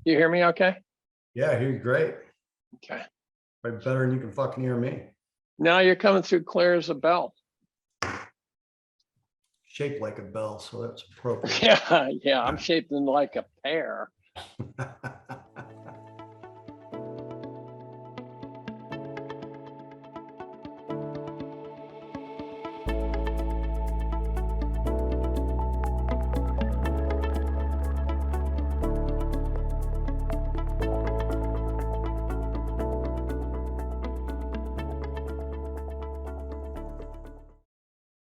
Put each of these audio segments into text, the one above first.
You hear me okay? Yeah, I hear you great. Okay. Right, better than you can fucking hear me. Now you're coming through clear as a bell. Shaped like a bell, so that's appropriate. Yeah, I'm shaped in like a pear.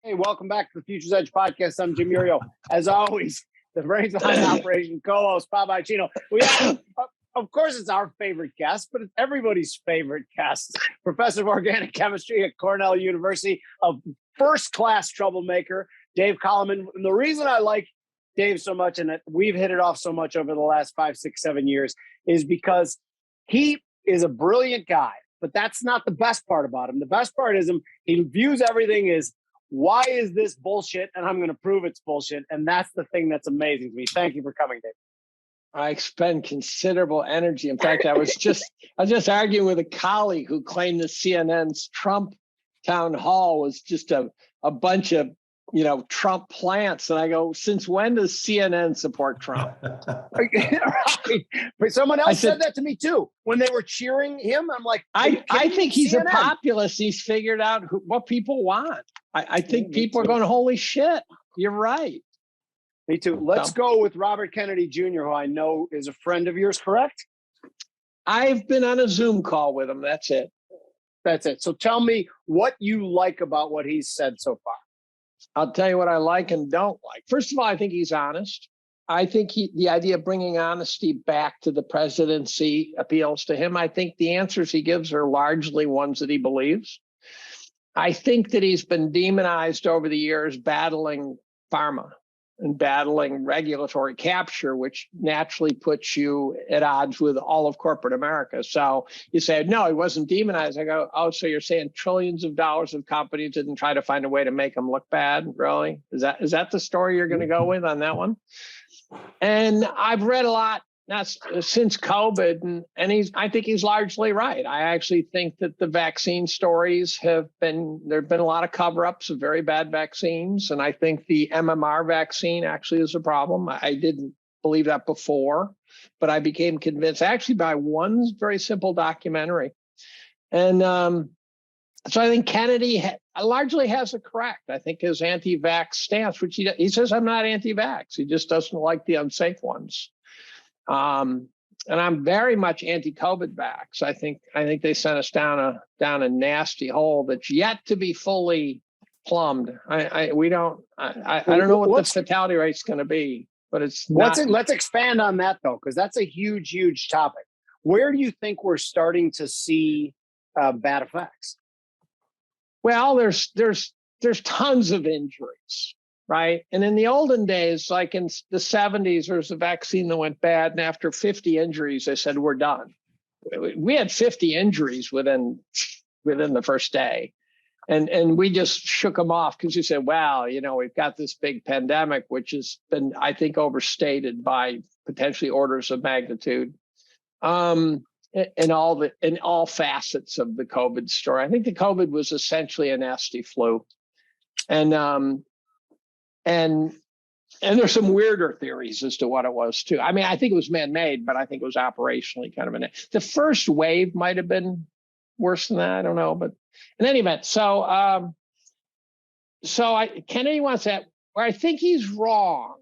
Hey, welcome back to the Futures Edge podcast. I'm Jim Uriel. As always, the brains behind Operation co-host, Bob Icino. We have, of course, it's our favorite guest, but it's everybody's favorite guest. Professor of Organic Chemistry at Cornell University, a first-class troublemaker, Dave Collum. And the reason I like Dave so much, and that we've hit it off so much over the last 5, 6, 7 years, is because he is a brilliant guy. But that's not the best part about him. The best part is he views everything as, why is this bullshit? And I'm going to prove it's bullshit. And that's the thing that's amazing to me. Thank you for coming, Dave. I expend considerable energy. In fact, I was just arguing with a colleague who claimed that CNN's Trump town hall was just a bunch of, Trump plants. And I go, since when does CNN support Trump? Right. But someone else said that to me too. When they were cheering him, I'm like, I think he's CNN? a populist. He's figured out what people want. I think people are going, holy shit, you're right. Me too. Let's go with Robert Kennedy Jr., who I know is a friend of yours, correct? I've been on a Zoom call with him. That's it. That's it. So tell me what you like about what he's said so far. I'll tell you what I like and don't like. First of all, I think he's honest. I think the idea of bringing honesty back to the presidency appeals to him. I think the answers he gives are largely ones that he believes. I think that he's been demonized over the years battling pharma and battling regulatory capture, which naturally puts you at odds with all of corporate America. So you say, no, he wasn't demonized. I go, oh, so you're saying trillions of dollars of companies didn't try to find a way to make him look bad? Really? Is that the story you're going to go with on that one? And I've read a lot since COVID, and I think he's largely right. I actually think that the vaccine stories there've been a lot of cover-ups of very bad vaccines. And I think the MMR vaccine actually is a problem. I didn't believe that before, but I became convinced actually by one very simple documentary. And so I think Kennedy largely has it correct. I think his anti-vax stance, which he says, I'm not anti-vax. He just doesn't like the unsafe ones. And I'm very much anti-COVID vax. I think they sent us down a nasty hole that's yet to be fully plumbed. I don't know what the fatality rate's going to be, but it's not. Let's expand on that though, because that's a huge topic. Where do you think we're starting to see bad effects? Well, there's tons of injuries. Right. And in the olden days, like in the 70s, there was a vaccine that went bad. And after 50 injuries, they said, we're done. We had 50 injuries within the first day. And we just shook them off because we said, wow, we've got this big pandemic, which has been, I think, overstated by potentially orders of magnitude in all facets of the COVID story. I think the COVID was essentially a nasty flu. And there's some weirder theories as to what it was too. I mean, I think it was man-made, but I think it was operationally kind of the first wave might have been worse than that. I don't know, but in any event, so Kennedy wants that. Where I think he's wrong,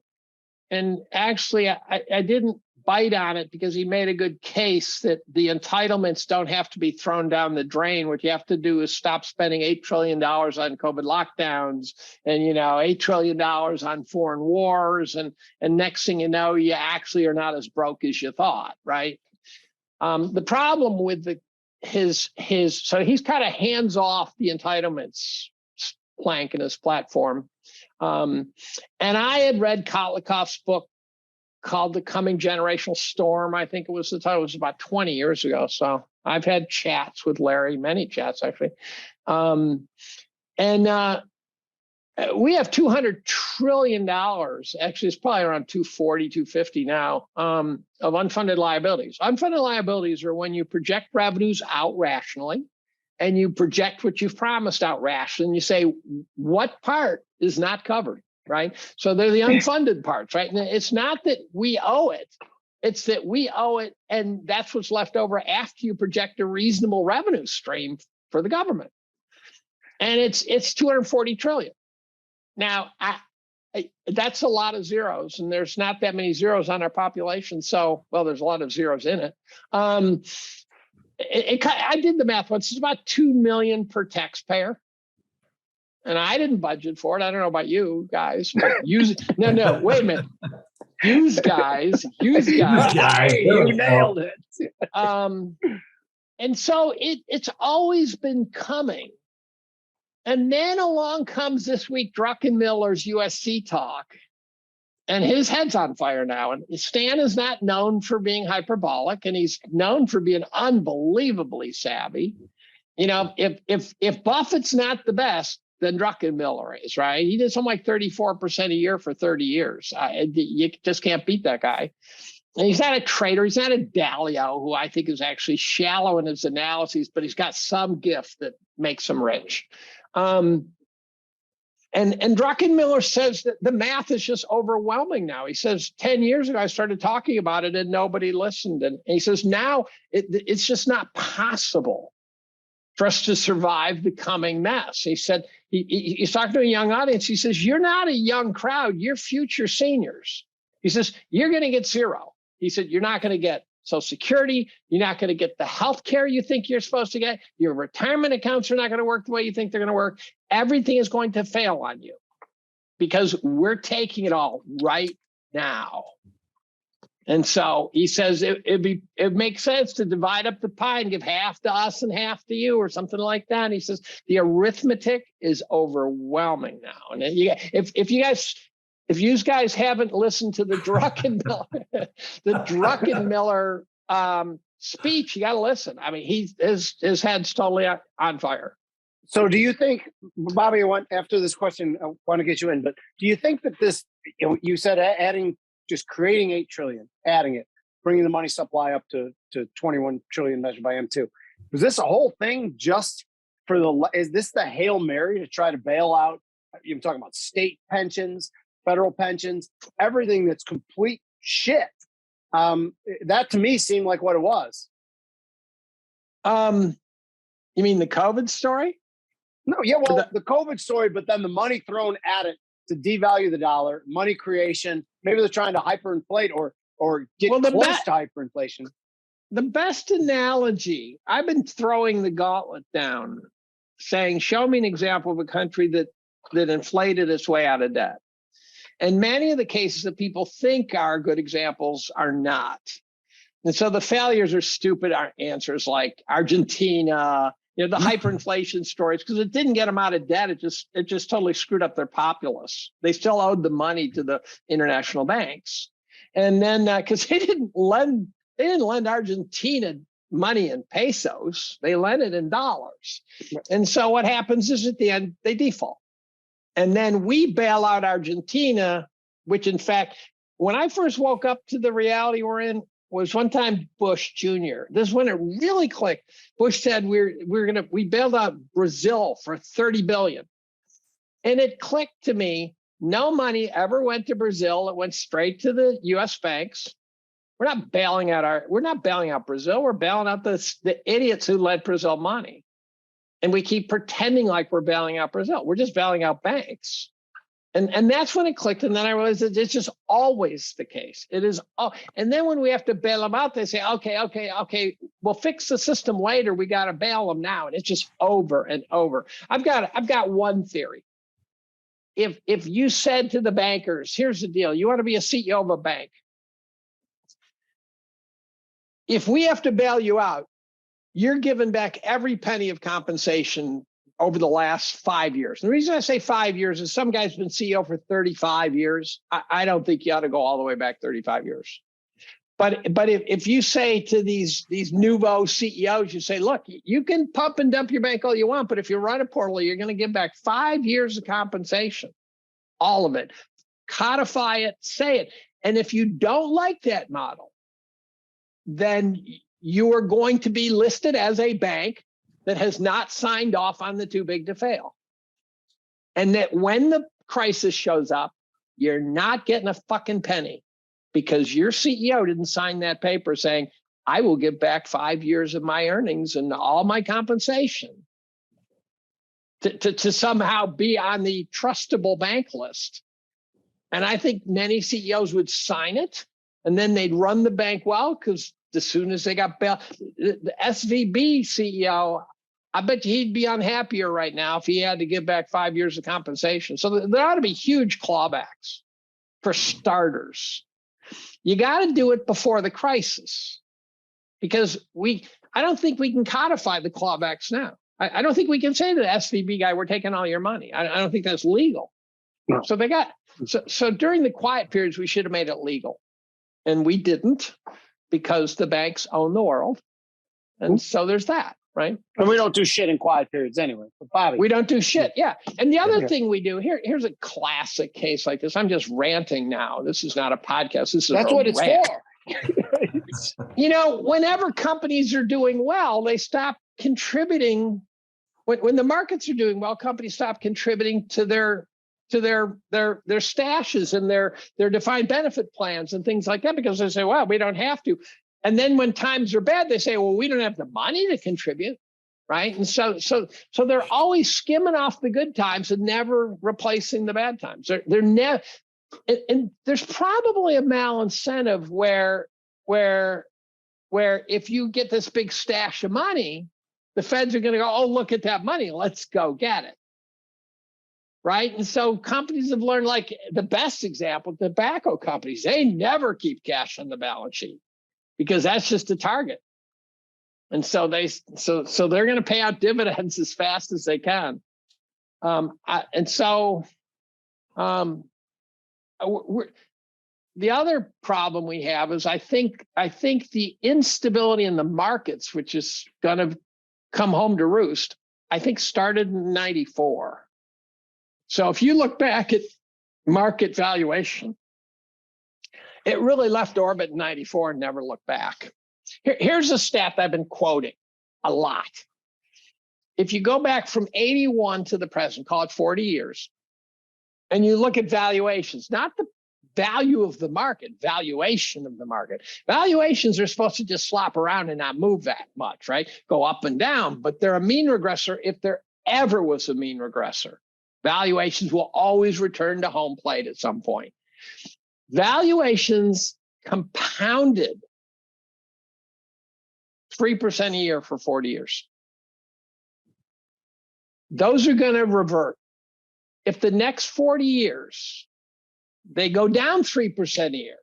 and actually I didn't bite on it because he made a good case that the entitlements don't have to be thrown down the drain. What you have to do is stop spending $8 trillion on COVID lockdowns and, $8 trillion on foreign wars. And next thing you know, you actually are not as broke as you thought, right? The problem with so he's kind of hands off the entitlements plank in his platform. And I had read Kotlikov's book called The Coming Generational Storm. I think it was the title. It was about 20 years ago. So I've had chats with Larry, many chats actually. And We have $200 trillion. Actually, it's probably around 240, 250 now, of unfunded liabilities. Unfunded liabilities are when you project revenues out rationally and you project what you've promised out rationally. And you say, what part is not covered, right? So they're the unfunded parts, right? And it's not that we owe it. It's that we owe it, and that's what's left over after you project a reasonable revenue stream for the government. And it's 240 trillion. Now, that's a lot of zeros, and there's not that many zeros on our population. So, well, there's a lot of zeros in it. I did the math once. It's about 2 million per taxpayer, and I didn't budget for it. I don't know about you guys, but no, wait a minute. Use guys. Hey, you nailed it. And so it's always been coming. And then along comes this week Druckenmiller's USC talk, and his head's on fire now. And Stan is not known for being hyperbolic, and he's known for being unbelievably savvy. You know, if Buffett's not the best, then Druckenmiller is, right? He did something like 34% a year for 30 years. You just can't beat that guy. And he's not a trader. He's not a Dalio, who I think is actually shallow in his analyses, but he's got some gift that makes him rich. And Druckenmiller says that the math is just overwhelming now. He says 10 years ago, I started talking about it and nobody listened. And he says now it's just not possible for us to survive the coming mess. He said, he's talking to a young audience. He says, you're not a young crowd, you're future seniors. He says, you're going to get zero. He said, you're not going to get Social Security. You're not going to get the health care you think you're supposed to get. Your retirement accounts are not going to work the way you think they're going to work. Everything is going to fail on you because we're taking it all right now. And so he says it makes sense to divide up the pie and give half to us and half to you or something like that. And he says the arithmetic is overwhelming now. And if you guys haven't listened to the Druckenmiller speech, you got to listen. I mean, his head's totally on fire. So do you think, Bobby, after this question, I want to get you in, but do you think that this, you said just creating 8 trillion, adding it, bringing the money supply up to 21 trillion measured by M2. Was this a whole thing just is this the Hail Mary to try to bail out, you're talking about state pensions, federal pensions, everything that's complete shit? That to me seemed like what it was. You mean the COVID story? No, yeah, well, the COVID story, but then the money thrown at it to devalue the dollar, money creation. Maybe they're trying to hyperinflate or get close to hyperinflation. The best analogy, I've been throwing the gauntlet down, saying, show me an example of a country that inflated its way out of debt. And many of the cases that people think are good examples are not. And so the failures are stupid answers like Argentina, the hyperinflation stories, because it didn't get them out of debt. It just totally screwed up their populace. They still owed the money to the international banks. And then because they didn't lend Argentina money in pesos, they lent it in dollars. And so what happens is at the end, they default. And then we bail out Argentina, which in fact, when I first woke up to the reality we're in, was one time Bush Jr. This is when it really clicked. Bush said we bailed out Brazil for $30 billion. And it clicked to me, no money ever went to Brazil. It went straight to the US banks. We're not bailing out Brazil. We're bailing out the idiots who lent Brazil money. And we keep pretending like we're bailing out Brazil. We're just bailing out banks. And that's when it clicked. And then I realized that it's just always the case. It is. And then when we have to bail them out, they say, okay, we'll fix the system later. We got to bail them now. And it's just over and over. I've got one theory. If you said to the bankers, here's the deal, you want to be a CEO of a bank. If we have to bail you out, you're giving back every penny of compensation over the last 5 years. And the reason I say 5 years is some guy's been CEO for 35 years. I don't think you ought to go all the way back 35 years. But if you say to these nouveau CEOs, you say, look, you can pump and dump your bank all you want, but if you run it poorly, you're going to give back 5 years of compensation, all of it. Codify it, say it. And if you don't like that model, then you are going to be listed as a bank that has not signed off on the too big to fail. And that when the crisis shows up, you're not getting a fucking penny because your CEO didn't sign that paper saying, I will give back 5 years of my earnings and all my compensation to somehow be on the trustable bank list. And I think many CEOs would sign it and then they'd run the bank well because as soon as they got bailed, the SVB CEO, I bet you he'd be unhappier right now if he had to give back 5 years of compensation. So there ought to be huge clawbacks for starters. You got to do it before the crisis because I don't think we can codify the clawbacks now. I don't think we can say to the SVB guy, we're taking all your money. I don't think that's legal. No. So during the quiet periods, we should have made it legal. And we didn't because the banks own the world. And so there's that, right? And we don't do shit in quiet periods anyway. But Bobby. We don't do shit, yeah. And the other thing we do, here's a classic case like this. I'm just ranting now. This is not a podcast. This is That's what it's rant. for. Whenever companies are doing well, they stop contributing. When the markets are doing well, companies stop contributing to their stashes and their defined benefit plans and things like that because they say, well, we don't have to. And then when times are bad, they say, well, we don't have the money to contribute, right? And so they're always skimming off the good times and never replacing the bad times. They're never, and there's probably a malincentive where if you get this big stash of money, the feds are going to go, oh, look at that money, let's go get it. Right. And so companies have learned, like the best example, tobacco companies, they never keep cash on the balance sheet because that's just a target. And so they're going to pay out dividends as fast as they can. The other problem we have is I think the instability in the markets, which is going to come home to roost, I think started in 94. So if you look back at market valuation, it really left orbit in 94 and never looked back. Here's a stat that I've been quoting a lot. If you go back from 81 to the present, call it 40 years, and you look at valuations, not the value of the market, valuation of the market. Valuations are supposed to just slop around and not move that much, right? Go up and down, but they're a mean regressor if there ever was a mean regressor. Valuations will always return to home plate at some point. Valuations compounded 3% a year for 40 years. Those are going to revert. If the next 40 years, they go down 3% a year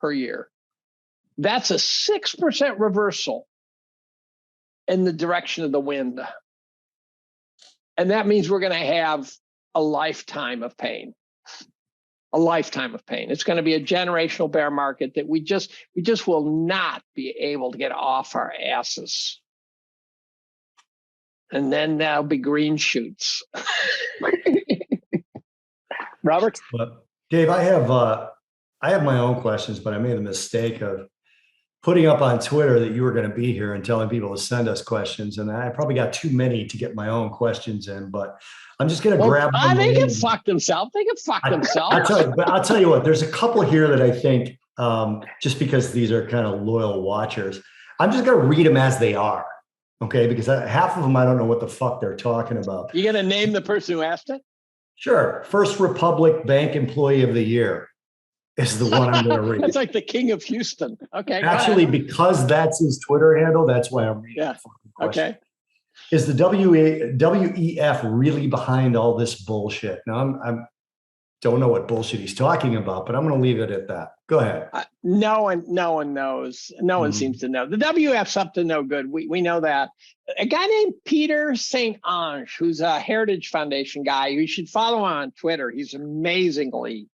per year, that's a 6% reversal in the direction of the wind. And that means we're going to have a lifetime of pain. A lifetime of pain. It's going to be a generational bear market that we just will not be able to get off our asses. And then there'll be green shoots. Robert? But Dave, I have my own questions, but I made the mistake of putting up on Twitter that you were going to be here and telling people to send us questions. And I probably got too many to get my own questions in, but I'm just going to grab them. They can fuck themselves. They can fuck themselves. I'll tell you what, there's a couple here that I think, just because these are kind of loyal watchers, I'm just going to read them as they are. Okay. Because half of them, I don't know what the fuck they're talking about. You going to name the person who asked it? Sure. First Republic Bank Employee of the Year is the one I'm going to read. That's like the King of Houston. Okay. Actually, because that's his Twitter handle, that's why I'm reading. Yeah. Okay. Is the WEF really behind all this bullshit? Now, I don't know what bullshit he's talking about, but I'm going to leave it at that. Go ahead. No one knows. No one seems to know. The WF's up to no good. We know that. A guy named Peter St. Ange, who's a Heritage Foundation guy, you should follow on Twitter. He's amazingly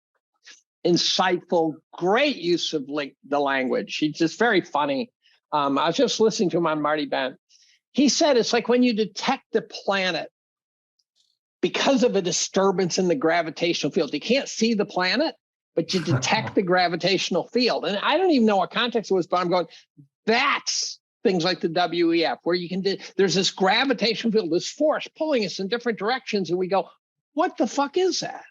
insightful, great use of the language. She's just very funny. I was just listening to him on Marty Bent. He said it's like when you detect a planet because of a disturbance in the gravitational field. You can't see the planet, but you detect the gravitational field. And I don't even know what context it was, but I'm going, that's things like the WEF, where you can do, there's this gravitational field, this force pulling us in different directions. And we go, what the fuck is that?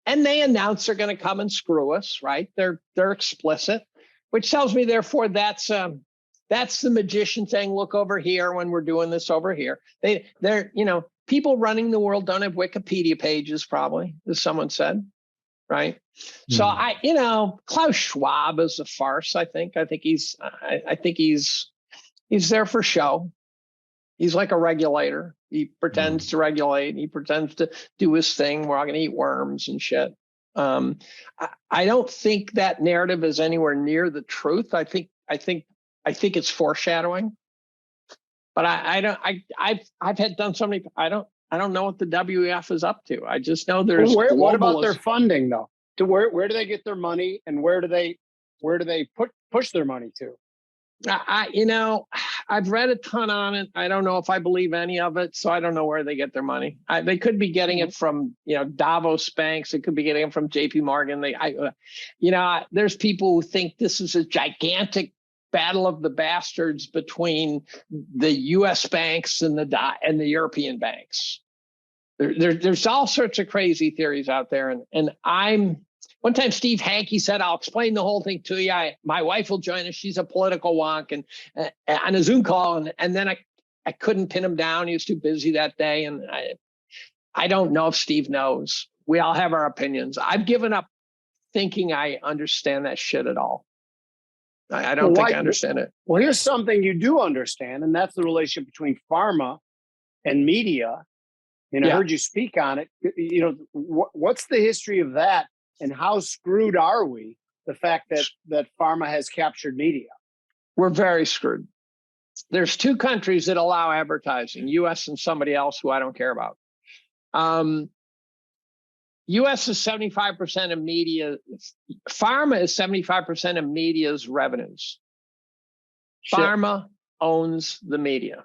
And they announce they're going to come and screw us, right? They're explicit, which tells me, therefore, that's the magician saying, look over here when we're doing this over here. They're, people running the world don't have Wikipedia pages, probably, as someone said, right? So Klaus Schwab is a farce. I think he's there for show. He's like a regulator. He pretends to regulate. He pretends to do his thing. We're all going to eat worms and shit. I don't think that narrative is anywhere near the truth. I think it's foreshadowing. But I've had done so many. I don't know what the WEF is up to. I just know there's. What about their funding though? To where do they get their money, and where do they push their money to? I've read a ton on it. I don't know if I believe any of it, so I don't know where they get their money. They could be getting it from, Davos banks. It could be getting it from J.P. Morgan. There's people who think this is a gigantic battle of the bastards between the U.S. banks and the European banks. There's all sorts of crazy theories out there, and one time Steve Hankey said, I'll explain the whole thing to you. My wife will join us. She's a political wonk, and on a Zoom call. And then I couldn't pin him down. He was too busy that day. And I don't know if Steve knows. We all have our opinions. I've given up thinking I understand that shit at all. I don't think I understand it. Well, here's something you do understand, and that's the relationship between pharma and media. I heard you speak on it. What's the history of that? And how screwed are we? The fact that pharma has captured media. We're very screwed. There's two countries that allow advertising, U.S. and somebody else who I don't care about. U.S. is 75% of media. Pharma is 75% of media's revenues. Shit. Pharma owns the media.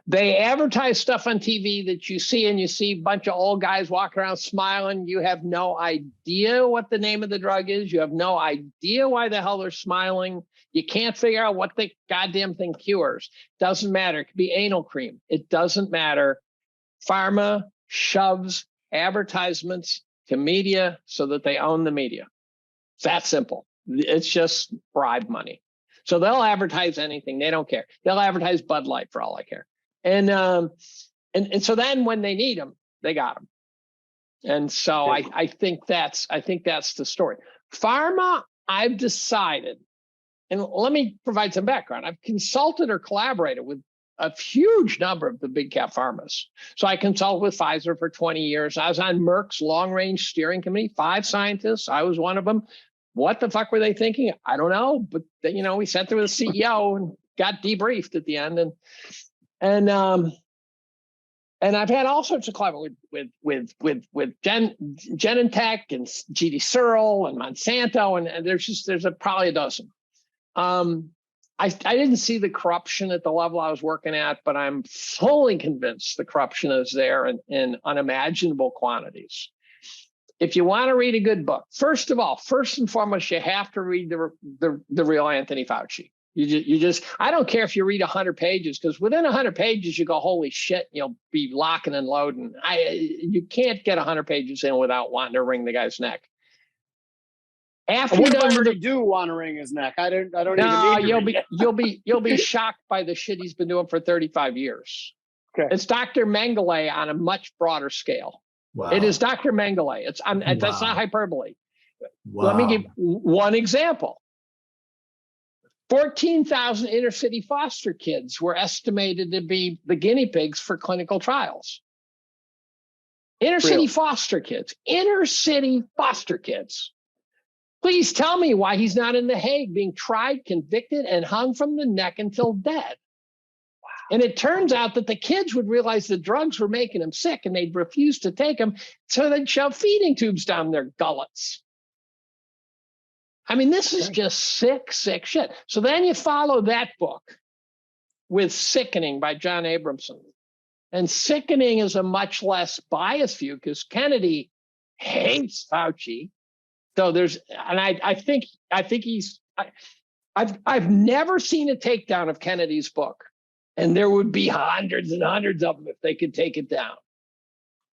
They advertise stuff on TV that you see, and you see a bunch of old guys walking around smiling. You have no idea what the name of the drug is. You have no idea why the hell they're smiling. You can't figure out what the goddamn thing cures. Doesn't matter. It could be anal cream. It doesn't matter. Pharma shoves advertisements to media so that they own the media. It's that simple. It's just bribe money. So they'll advertise anything. They don't care. They'll advertise Bud Light for all I care. And so then when they need them, they got them. And so I think that's the story. Pharma, I've decided, and let me provide some background. I've consulted or collaborated with a huge number of the big cap pharmas. So I consulted with Pfizer for 20 years. I was on Merck's long range steering committee, 5 scientists. I was one of them. What the fuck were they thinking? I don't know. But we sat there with the CEO and got debriefed at the end. And I've had all sorts of collaboration with Genentech and GD Searle and Monsanto, and there's probably a dozen. I didn't see the corruption at the level I was working at, but I'm fully convinced the corruption is there in unimaginable quantities. If you want to read a good book, first and foremost, you have to read the real Anthony Fauci. You just I don't care if you read 100 pages, because within 100 pages you go, holy shit, you'll be locking and loading. You can't get 100 pages in without wanting to wring the guy's neck. After what if I already do want to wring his neck? I don't even need to you'll be shocked by the shit he's been doing for 35 years. Okay. It's Dr. Mengele on a much broader scale. Wow. It is Dr. Mengele. That's not hyperbole. Wow. Let me give one example. 14,000 inner city foster kids were estimated to be the guinea pigs for clinical trials. Inner city foster kids. Please tell me why he's not in The Hague being tried, convicted, and hung from the neck until dead. Wow. And it turns out that the kids would realize the drugs were making them sick, and they'd refuse to take them, so they'd shove feeding tubes down their gullets. I mean, this is just sick shit. So then you follow that book with Sickening by John Abramson. And Sickening is a much less biased view because Kennedy hates Fauci. So I've never seen a takedown of Kennedy's book, and there would be hundreds and hundreds of them if they could take it down.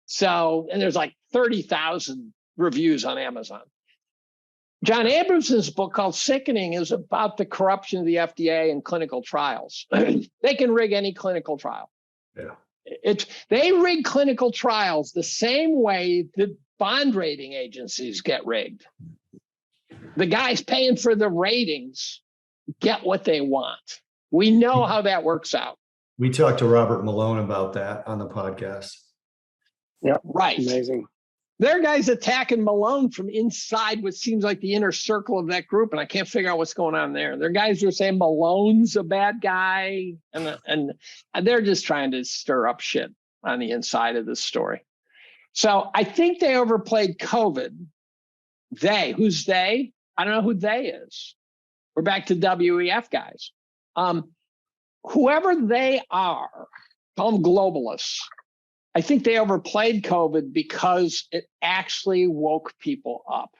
So, and there's like 30,000 reviews on Amazon. John Abramson's book called Sickening is about the corruption of the FDA and clinical trials. They can rig any clinical trial. Yeah. They rig clinical trials the same way that bond rating agencies get rigged. The guys paying for the ratings get what they want. We know how that works out. We talked to Robert Malone about that on the podcast. Yeah, right. Amazing. There are guys attacking Malone from inside what seems like the inner circle of that group, and I can't figure out what's going on there. There are guys who are saying Malone's a bad guy, and they're just trying to stir up shit on the inside of this story. So I think they overplayed COVID. Who's they? I don't know who they is. We're back to WEF guys. Whoever they are, call them globalists. I think they overplayed COVID because it actually woke people up.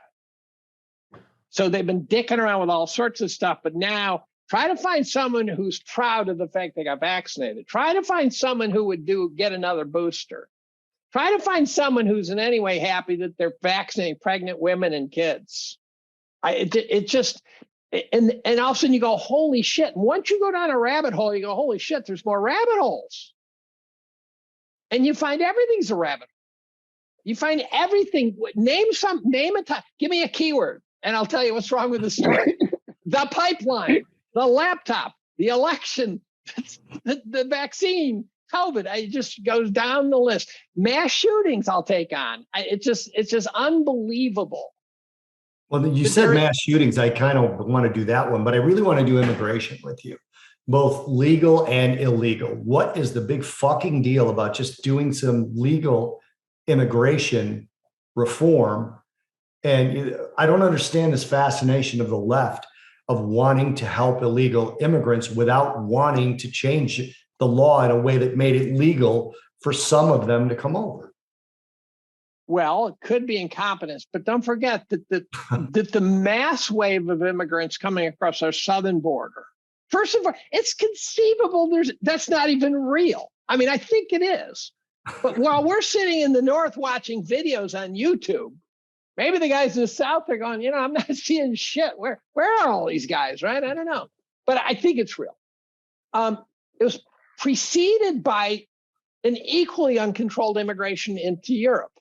So they've been dicking around with all sorts of stuff, but now try to find someone who's proud of the fact they got vaccinated. Try to find someone who would get another booster. Try to find someone who's in any way happy that they're vaccinating pregnant women and kids. And all of a sudden you go, holy shit. And once you go down a rabbit hole, you go, holy shit, there's more rabbit holes. And you find everything's a rabbit hole. You find everything. Name a time. Give me a keyword, and I'll tell you what's wrong with the story. The pipeline, the laptop, the election, the vaccine, COVID. It just goes down the list. Mass shootings, I'll take on. It's just unbelievable. Well, you said mass shootings. I kind of want to do that one, but I really want to do immigration with you, both legal and illegal. What is the big fucking deal about just doing some legal immigration reform? And I don't understand this fascination of the left of wanting to help illegal immigrants without wanting to change the law in a way that made it legal for some of them to come over. Well, it could be incompetence, but don't forget that the mass wave of immigrants coming across our southern border, first of all, it's conceivable that's not even real. I mean, I think it is. But while we're sitting in the north watching videos on YouTube, maybe the guys in the south are going, I'm not seeing shit. Where are all these guys, right? I don't know. But I think it's real. It was preceded by an equally uncontrolled immigration into Europe.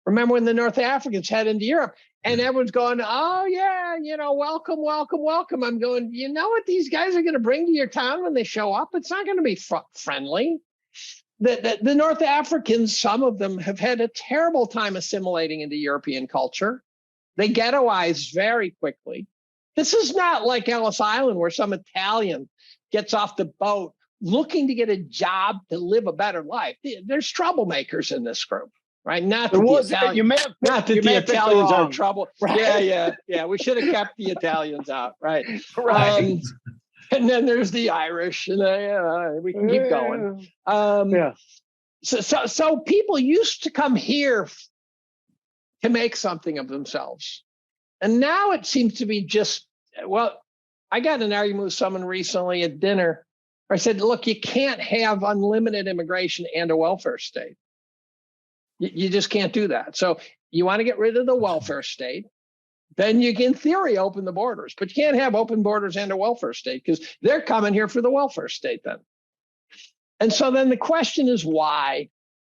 Remember when the North Africans head into Europe and everyone's going, oh, yeah, welcome, welcome, welcome. I'm going, you know what these guys are going to bring to your town when they show up? It's not going to be friendly. The North Africans, some of them have had a terrible time assimilating into European culture. They ghettoize very quickly. This is not like Ellis Island where some Italian gets off the boat looking to get a job to live a better life. There's troublemakers in this group. Right, not that the Italians are trouble. Right? Yeah. We should have kept the Italians out. Right. Right. And then there's the Irish, and we can keep going. So people used to come here to make something of themselves, and now it seems to be just. Well, I got in an argument with someone recently at dinner. Where I said, "Look, you can't have unlimited immigration and a welfare state. You just can't do that. So you want to get rid of the welfare state, then you can, in theory, open the borders. But you can't have open borders and a welfare state because they're coming here for the welfare state then. And so then the question is why?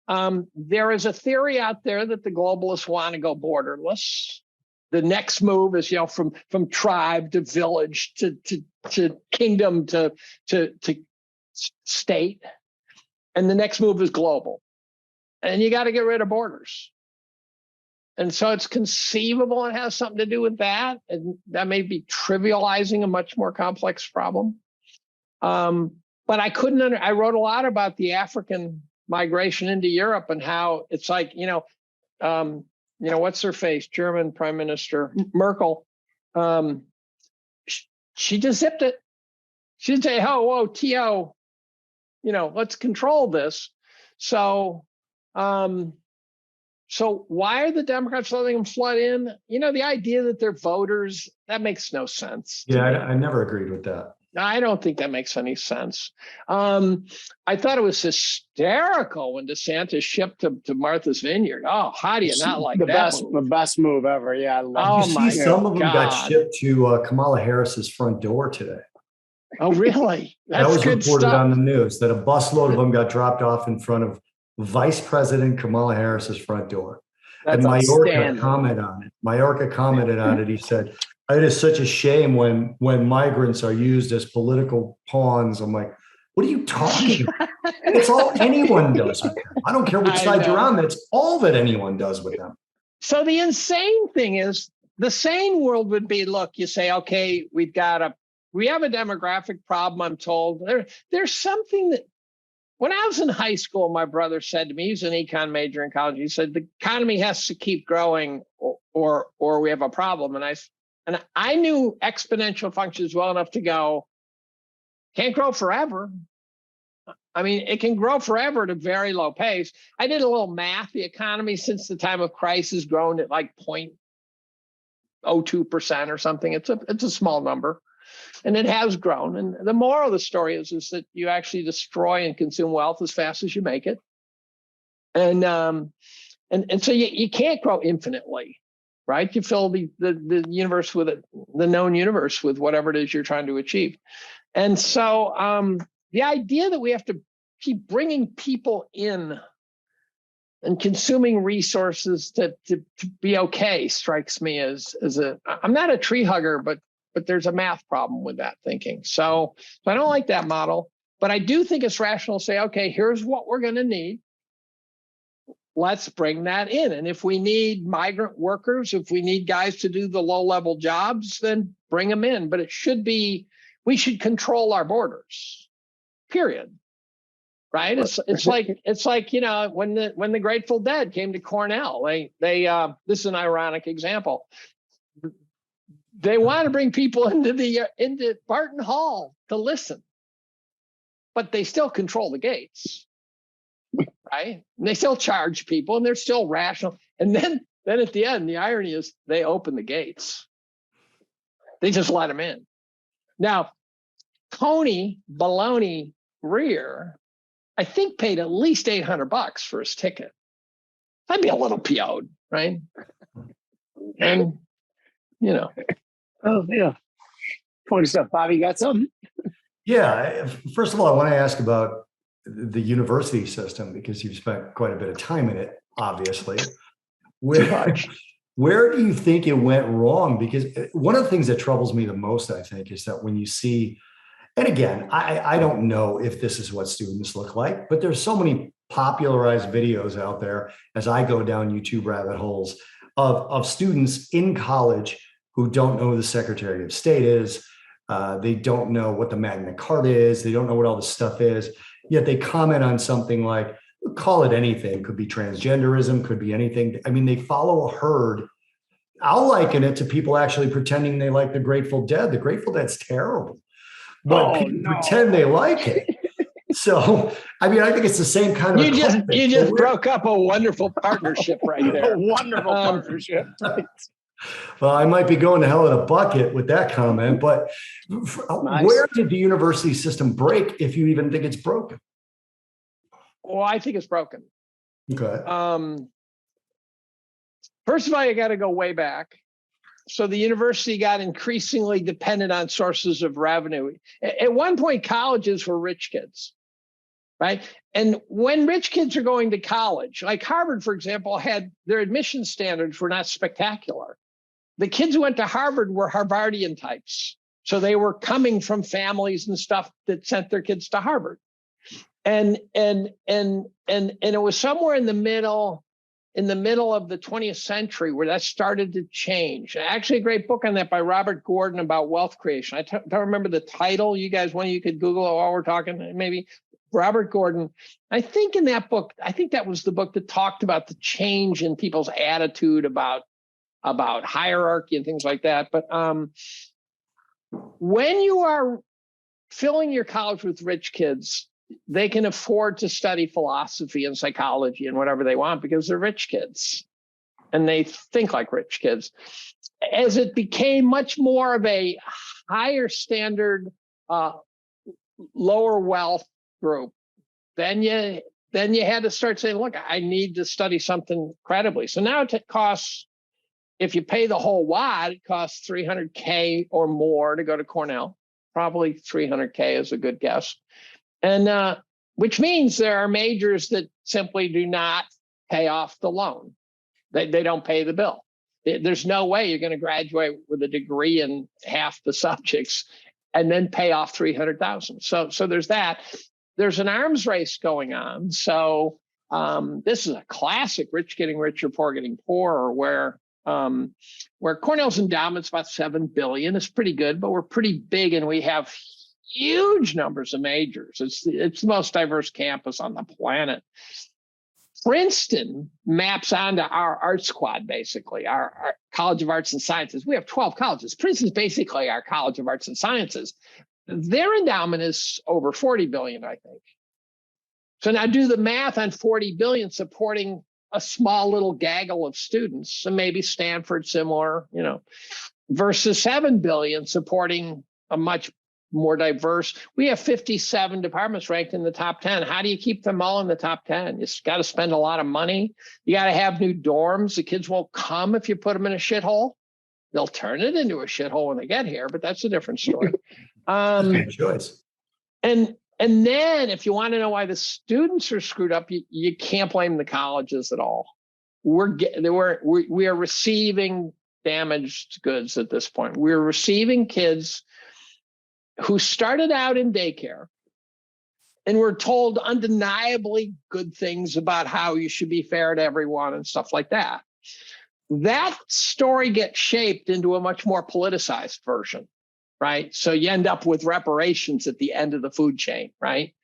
There is a theory out there that the globalists want to go borderless. The next move is, from tribe to village to kingdom to state. And the next move is global. And you got to get rid of borders. And so it's conceivable it has something to do with that. And that may be trivializing a much more complex problem. But I I wrote a lot about the African migration into Europe and how it's like, what's her face? German Prime Minister Merkel. She just zipped it. She didn't say, "Oh, whoa, TO, let's control this." So, so why are the Democrats letting them flood in? The idea that they're voters, that makes no sense. Yeah, I never agreed with that. I don't think that makes any sense. I thought it was hysterical when DeSantis shipped to Martha's Vineyard. Oh, how do you not like that? The best move ever. Yeah, I love You my see, some of them got God. shipped to Kamala Harris's front door today. Oh, really? That was good reported stuff. on the news that a busload of them got dropped off in front of Vice President Kamala Harris's front door. That's and Mayorkas outstanding. commented on it. Mayorkas commented on it. He said, "It is such a shame when migrants are used as political pawns." I'm like, what are you talking about? It's all anyone does with them. I don't care which side you're on. That's all that anyone does with them. So the insane thing is, the sane world would be, look, you say, okay, we have a demographic problem, I'm told. There's something that, when I was in high school, my brother said to me, he's an econ major in college, he said, the economy has to keep growing or we have a problem. And I knew exponential functions well enough to go, can't grow forever. I mean, it can grow forever at a very low pace. I did a little math. The economy since the time of Christ has grown at like 0.02% or something. It's a small number. And it has grown. And the moral of the story is that you actually destroy and consume wealth as fast as you make it. And so you can't grow infinitely, right? You fill the universe with it, the known universe with whatever it is you're trying to achieve. And so the idea that we have to keep bringing people in and consuming resources to be okay strikes me as I'm not a tree hugger, but there's a math problem with that thinking. So I don't like that model, but I do think it's rational to say, okay, here's what we're going to need. Let's bring that in. And if we need migrant workers, if we need guys to do the low-level jobs, then bring them in. But we should control our borders, period. Right? It's like when the Grateful Dead came to Cornell, they this is an ironic example. They want to bring people into Barton Hall to listen, but they still control the gates, right? And they still charge people, and they're still rational. And then at the end, the irony is they open the gates. They just let them in. Now, Tony Baloney Rear, I think, paid at least $800 for his ticket. I'd be a little PO'd, right? And Oh, yeah. Funny stuff. Bobby, got something? Yeah. First of all, I want to ask about the university system, because you've spent quite a bit of time in it, obviously. Where do you think it went wrong? Because one of the things that troubles me the most, I think, is that when you see, and again, I don't know if this is what students look like, but there's so many popularized videos out there as I go down YouTube rabbit holes of students in college who don't know who the Secretary of State is. They don't know what the Magna Carta is. They don't know what all this stuff is. Yet they comment on something like, call it anything, could be transgenderism, could be anything. I mean, they follow a herd. I'll liken it to people actually pretending they like the Grateful Dead. The Grateful Dead's terrible, but people pretend they like it. So, I mean, I think it's the same kind of. You just broke up a wonderful partnership right there. A wonderful partnership. Well, I might be going to hell in a bucket with that comment, but nice. Where did the university system break, if you even think it's broken? Well, I think it's broken. Okay. First of all, you got to go way back. So the university got increasingly dependent on sources of revenue. At one point, colleges were rich kids, right? And when rich kids are going to college, like Harvard, for example, had their admission standards were not spectacular. The kids who went to Harvard were Harvardian types. So they were coming from families and stuff that sent their kids to Harvard. And it was somewhere in the middle of the 20th century where that started to change. Actually, a great book on that by Robert Gordon about wealth creation. I don't remember the title. You guys, one of you could Google it while we're talking, maybe. Robert Gordon. I think in that book, I think that was the book that talked about the change in people's attitude about hierarchy and things like that. But when you are filling your college with rich kids, they can afford to study philosophy and psychology and whatever they want because they're rich kids and they think like rich kids. As it became much more of a higher standard, lower wealth group, then you had to start saying, look, I need to study something credibly. So now it costs, if you pay the whole wad, it costs $300K or more to go to Cornell. Probably $300K is a good guess. And which means there are majors that simply do not pay off the loan. They don't pay the bill. There's no way you're going to graduate with a degree in half the subjects and then pay off $300,000. So there's that. There's an arms race going on. So this is a classic rich getting richer, poor getting poorer, where Cornell's endowment's about $7 billion. It's pretty good, but we're pretty big and we have huge numbers of majors. It's the most diverse campus on the planet. Princeton maps onto our art squad, basically, our College of Arts and Sciences. We have 12 colleges. Princeton's basically our College of Arts and Sciences. Their endowment is over 40 billion, I think. So now do the math on 40 billion supporting a small little gaggle of students, and maybe Stanford similar, versus 7 billion supporting a much more diverse. We have 57 departments ranked in the top 10. How do you keep them all in the top 10? You got to spend a lot of money. You got to have new dorms. The kids won't come if you put them in a shithole. They'll turn it into a shithole when they get here, but that's a different story. Good choice. And then if you want to know why the students are screwed up, you can't blame the colleges at all. We are receiving damaged goods at this point. We're receiving kids who started out in daycare and were told undeniably good things about how you should be fair to everyone and stuff like that. That story gets shaped into a much more politicized version, right? So you end up with reparations at the end of the food chain, right?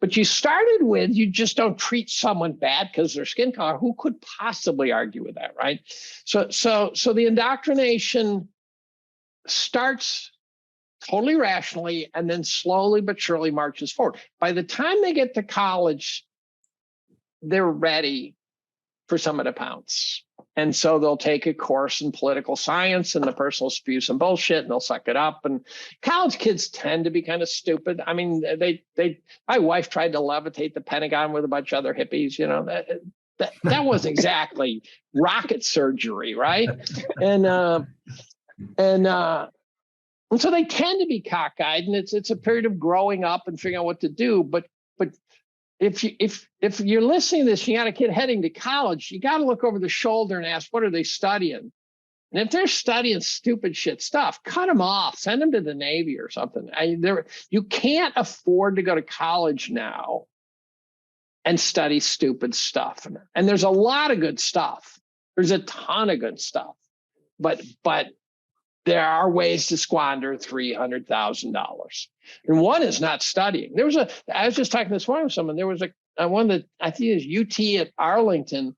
But you started with, you just don't treat someone bad because their skin color. Who could possibly argue with that, right? So the indoctrination starts totally rationally and then slowly but surely marches forward. By the time they get to college, they're ready for someone to pounce. And so they'll take a course in political science and the person will spew some bullshit and they'll suck it up. And college kids tend to be kind of stupid. I mean, my wife tried to levitate the Pentagon with a bunch of other hippies, that wasn't exactly rocket surgery, right? And so they tend to be cockeyed, and it's a period of growing up and figuring out what to do. But if you're listening to this, you got a kid heading to college, you got to look over the shoulder and ask, what are they studying? And if they're studying stupid shit stuff, cut them off, send them to the Navy or something. You can't afford to go to college now and study stupid stuff. And there's a lot of good stuff. There's a ton of good stuff, but there are ways to squander $300,000. And one is not studying. I was just talking this morning with someone, there was one that I think is UT at Arlington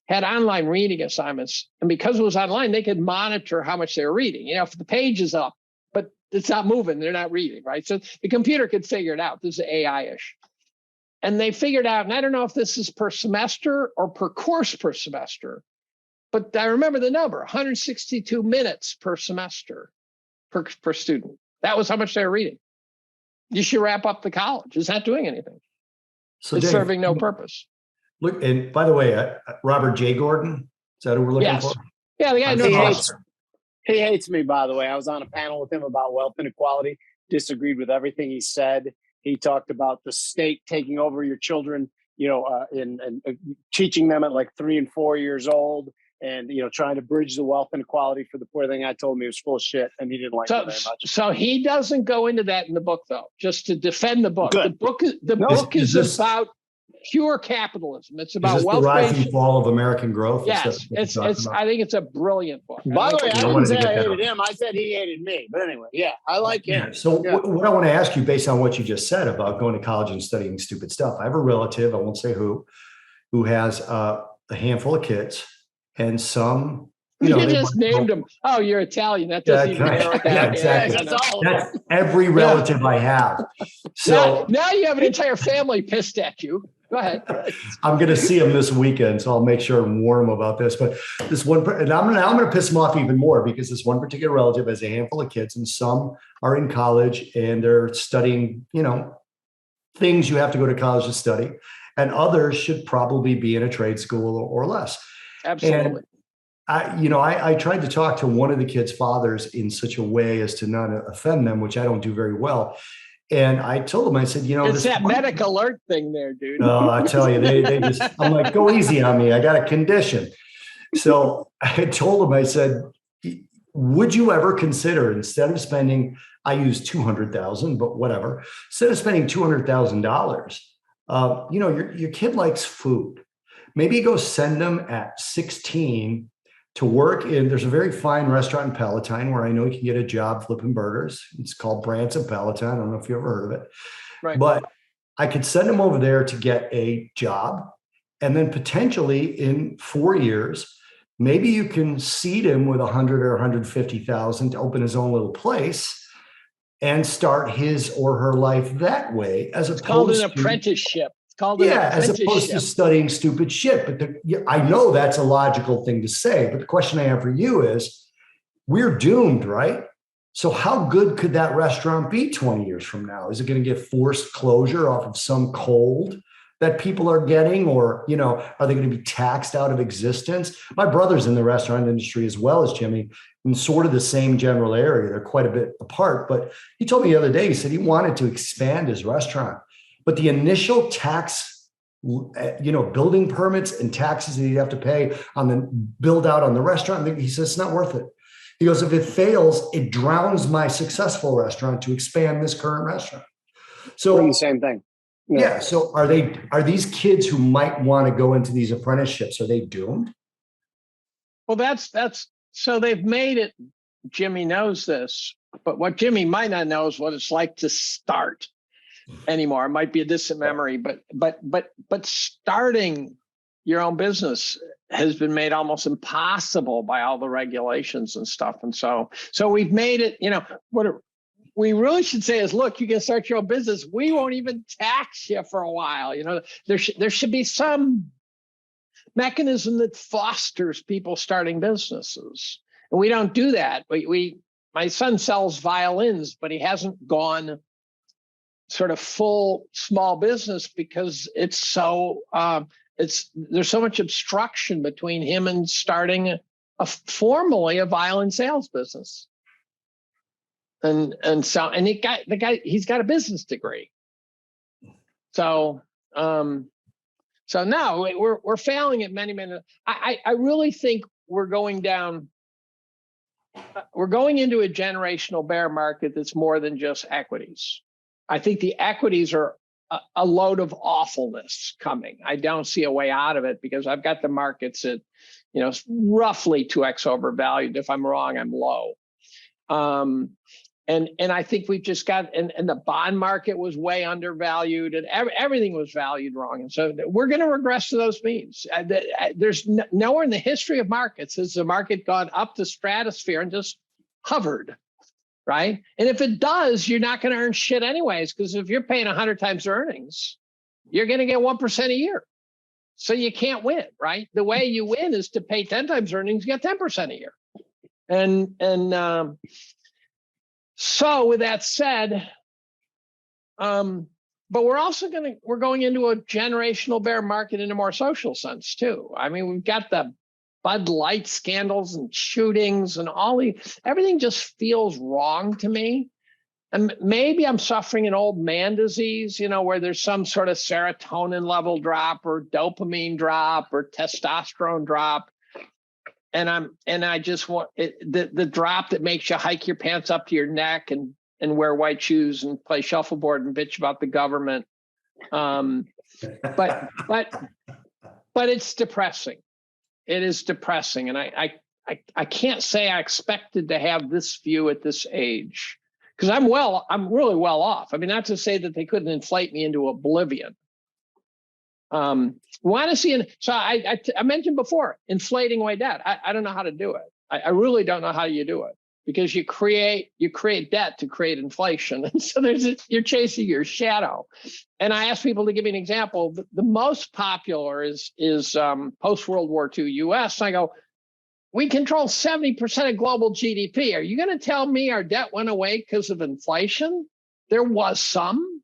had online reading assignments. And because it was online, they could monitor how much they were reading. If the page is up, but it's not moving, they're not reading, right? So the computer could figure it out. This is AI-ish. And they figured out, and I don't know if this is per semester or per course per semester, but I remember the number, 162 minutes per semester per student. That was how much they were reading. You should wrap up the college. It's not doing anything. So it's Dave, serving no purpose. Look, and by the way, Robert J. Gordon, is that who we're looking for? Yeah, the guy he hates me, by the way. I was on a panel with him about wealth inequality, disagreed with everything he said. He talked about the state taking over your children, and teaching them at like 3 and 4 years old. And, trying to bridge the wealth inequality for the poor. Thing I told me was full of shit, and he didn't like it very much. So he doesn't go into that in the book, though, just to defend the book. Good. The book is about pure capitalism. It's Is about this the wealth rise and creation. fall of American growth? Is that Yes, what you're talking about? I think it's a brilliant book. By the way, I wanted didn't to say get I that hated on. him. I said he hated me. But anyway, yeah, I like him. Yeah. So Yeah. what I want to ask you, based on what you just said about going to college and studying stupid stuff, I have a relative, I won't say who has a handful of kids, and some, You they just want to named go- him. Oh, you're Italian. That Yeah, doesn't even kinda. narrow it Yeah, down. exactly. Yes, that's all. That's every relative I have. So Now you have an entire family pissed at you. Go ahead. I'm going to see him this weekend, so I'll make sure and warn him about this. But this one, and I'm going to piss him off even more because this one particular relative has a handful of kids, and some are in college and they're studying, things you have to go to college to study, and others should probably be in a trade school or less. Absolutely. And I tried to talk to one of the kids' fathers in such a way as to not offend them, which I don't do very well. And I told him, I said, it's that medic alert thing there, dude. Oh, I tell you, they just, I'm like, go easy on me. I got a condition. So I told him, I said, would you ever consider, instead of spending, I use 200,000, but whatever, instead of spending $200,000, your kid likes food. Maybe go send them at 16 to work in, there's a very fine restaurant in Palatine where I know you can get a job flipping burgers. It's called Branson Palatine. I don't know if you ever heard of it, Right. but I could send him over there to get a job. And then potentially in 4 years, maybe you can seed him with 100 or 150,000 to open his own little place and start his or her life that way, as It's called opposed an to apprenticeship. It's called an as apprenticeship. opposed to studying stupid shit. But I know that's a logical thing to say. But the question I have for you is, we're doomed, right? So how good could that restaurant be 20 years from now? Is it going to get forced closure off of some cold that people are getting? Or, are they going to be taxed out of existence? My brother's in the restaurant industry as well as Jimmy, in sort of the same general area. They're quite a bit apart. But he told me the other day, he said he wanted to expand his restaurant. But the initial tax, building permits and taxes that you have to pay on the build out on the restaurant, he says it's not worth it. He goes, if it fails, it drowns my successful restaurant to expand this current restaurant. So We're the same thing. Yeah. So are these kids who might want to go into these apprenticeships, are they doomed? Well, that's so they've made it. Jimmy knows this, but what Jimmy might not know is what it's like to start anymore. It might be a distant memory, but starting your own business has been made almost impossible by all the regulations and stuff. And so we've made it, what we really should say is, look, you can start your own business. We won't even tax you for a while. There should be some mechanism that fosters people starting businesses. And we don't do that. My son sells violins, but he hasn't gone sort of full small business because it's so there's so much obstruction between him and starting formally a violin sales business. And the guy he's got a business degree. So no, we're failing at many. I really think we're going into a generational bear market that's more than just equities. I think the equities are a load of awfulness coming. I don't see a way out of it because I've got the markets at, roughly 2x overvalued. If I'm wrong, I'm low. And I think we've just got, and the bond market was way undervalued and everything was valued wrong. And so we're going to regress to those means. There's nowhere in the history of markets has the market gone up the stratosphere and just hovered, right? And if it does, you're not going to earn shit anyways, because if you're paying 100 times earnings, you're going to get 1% a year. So you can't win, right? The way you win is to pay 10 times earnings, get 10% a year. And so with that said, but we're going into a generational bear market in a more social sense too. I mean, we've got the Bud Light scandals and shootings and everything just feels wrong to me. And maybe I'm suffering an old man disease, where there's some sort of serotonin level drop or dopamine drop or testosterone drop. And I just want the drop that makes you hike your pants up to your neck and wear white shoes and play shuffleboard and bitch about the government. But it's depressing. It is depressing. And I can't say I expected to have this view at this age, because I'm really well off. I mean, not to say that they couldn't inflate me into oblivion. Want to see, so I mentioned before, inflating away debt. I don't know how to do it. I really don't know how you do it, because you create debt to create inflation. And so you're chasing your shadow. And I ask people to give me an example. The most popular is post-World War II US. I go, we control 70% of global GDP. Are you going to tell me our debt went away because of inflation? There was some.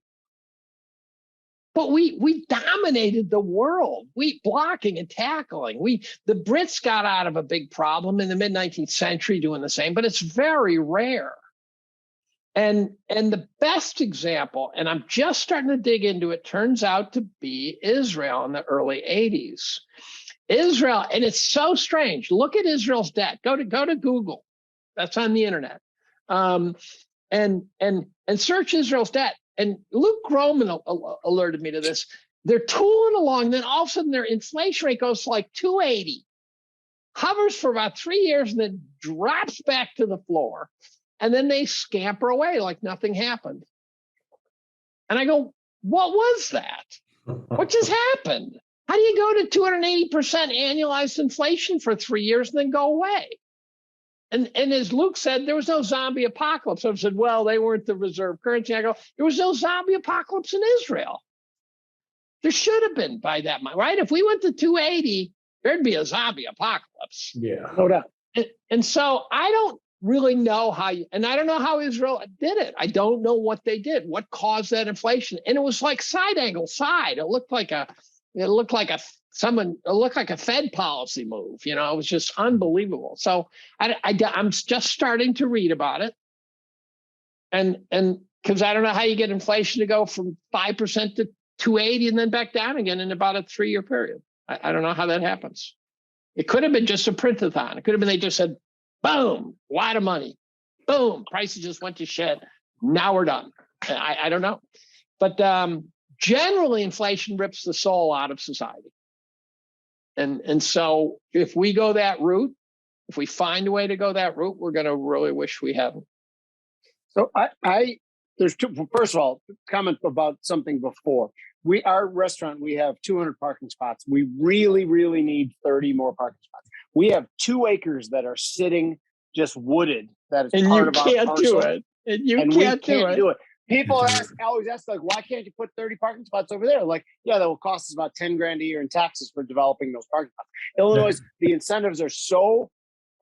But we dominated the world. We blocking and tackling. The Brits got out of a big problem in the mid-19th century doing the same, but it's very rare. And the best example, and I'm just starting to dig into it, turns out to be Israel in the early 80s. Israel, and it's so strange. Look at Israel's debt. Go to Google. That's on the internet. And search Israel's debt. And Luke Groman alerted me to this. They're tooling along, then all of a sudden their inflation rate goes to like 280, hovers for about 3 years, and then drops back to the floor. And then they scamper away like nothing happened. And I go, what was that? What just happened? How do you go to 280% annualized inflation for 3 years and then go away? And as Luke said, there was no zombie apocalypse. I said, well, they weren't the reserve currency. I go, there was no zombie apocalypse in Israel. There should have been by that much, right? If we went to 280, there'd be a zombie apocalypse. Yeah. No doubt. And so I don't really know and I don't know how Israel did it. I don't know what they did, what caused that inflation. And it was like side. It looked like a Fed policy move. You know, it was just unbelievable. So I'm just starting to read about it. And because I don't know how you get inflation to go from 5% to 280 and then back down again in about a 3-year period. I don't know how that happens. It could have been just a print-a-thon. It could have been they just said, boom, a lot of money. Boom, prices just went to shit. Now we're done. I don't know. But generally, inflation rips the soul out of society. And so if we go that route, if we find a way to go that route, we're going to really wish we hadn't. So there's two. First of all, comment about something before. Our restaurant, we have 200 parking spots. We really, really need 30 more parking spots. We have 2 acres that are sitting just wooded. That is part of our parcel. And you can't do it. And you can't do it. People always ask, like, why can't you put 30 parking spots over there? Like, yeah, that will cost us about $10,000 a year in taxes for developing those parking spots. Illinois, the incentives are so